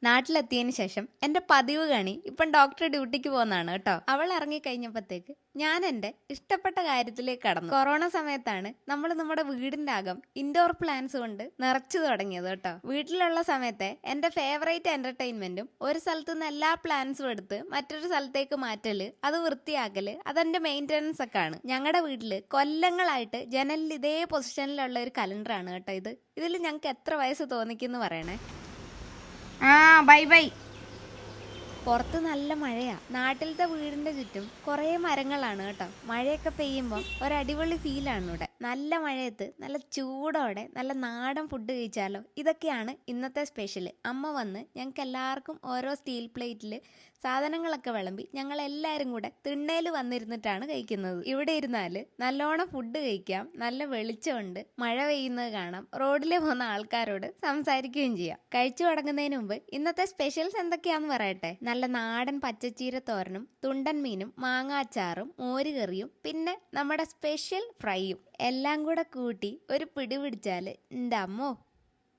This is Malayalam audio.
നാട്ടിലെത്തിയതിന് ശേഷം എൻ്റെ പതിവ് കണി ഇപ്പം ഡോക്ടർ ഡ്യൂട്ടിക്ക് പോകുന്നതാണ് കേട്ടോ. അവൾ ഇറങ്ങിക്കഴിഞ്ഞപ്പോഴത്തേക്ക് ഞാൻ എൻ്റെ ഇഷ്ടപ്പെട്ട കാര്യത്തിലേക്ക് കടന്നു. കൊറോണ സമയത്താണ് നമ്മൾ നമ്മുടെ വീടിൻ്റെ അകം ഇൻഡോർ പ്ലാന്റ്സ് കൊണ്ട് നിറച്ചു തുടങ്ങിയത് കേട്ടോ. വീട്ടിലുള്ള സമയത്തെ എൻ്റെ ഫേവറേറ്റ് എൻ്റർടൈൻമെൻറ്റും ഒരു സ്ഥലത്തു നിന്ന് എല്ലാ പ്ലാന്റ്സും എടുത്ത് മറ്റൊരു സ്ഥലത്തേക്ക് മാറ്റല്, അത് വൃത്തിയാക്കല്, അതെൻ്റെ മെയിൻ്റനൻസ് ഒക്കെ ആണ്. ഞങ്ങളുടെ വീട്ടിൽ കൊല്ലങ്ങളായിട്ട് ജനലിൽ ഇതേ പൊസിഷനിലുള്ള ഒരു കലണ്ടറാണ് കേട്ടോ ഇത്. ഇതിൽ ഞങ്ങൾക്ക് എത്ര വയസ്സ് തോന്നിക്കുന്നു പറയണേ. Bye bye. പുറത്ത് നല്ല മഴയാ. നാട്ടിലത്തെ വീടിന്റെ ചുറ്റും കുറേ മരങ്ങളാണ് കേട്ടോ. മഴയൊക്കെ പെയ്യുമ്പോൾ ഒരടിപൊളി ഫീലാണ് ഇവിടെ. നല്ല മഴയത്ത് നല്ല ചൂടോടെ നല്ല നാടൻ ഫുഡ് കഴിച്ചാലോ. ഇതൊക്കെയാണ് ഇന്നത്തെ സ്പെഷ്യൽ. അമ്മ വന്ന് ഞങ്ങൾക്ക് എല്ലാവർക്കും ഓരോ സ്റ്റീൽ പ്ലേറ്റിൽ സാധനങ്ങളൊക്കെ വിളമ്പി ഞങ്ങളെല്ലാവരും കൂടെ തിണ്ണയിൽ വന്നിരുന്നിട്ടാണ് കഴിക്കുന്നത്. ഇവിടെ ഇരുന്നാൽ നല്ലോണം ഫുഡ് കഴിക്കാം, നല്ല വെളിച്ചമുണ്ട്, മഴ പെയ്യുന്നത് കാണാം, റോഡിൽ പോകുന്ന ആൾക്കാരോട് സംസാരിക്കുകയും ചെയ്യാം. കഴിച്ചു തുടങ്ങുന്നതിന് മുമ്പ് ഇന്നത്തെ സ്പെഷ്യൽസ് എന്തൊക്കെയാണെന്ന് പറയട്ടെ. നല്ല നാടൻ പച്ചച്ചീര തോരനും തുണ്ടൻ മീനും മാങ്ങാച്ചാറും മോരുകറിയും പിന്നെ നമ്മുടെ സ്പെഷ്യൽ ഫ്രൈയും എല്ലാം കൂടെ കൂട്ടി ഒരു പിടി പിടിച്ചാൽ എൻ്റെ അമ്മോ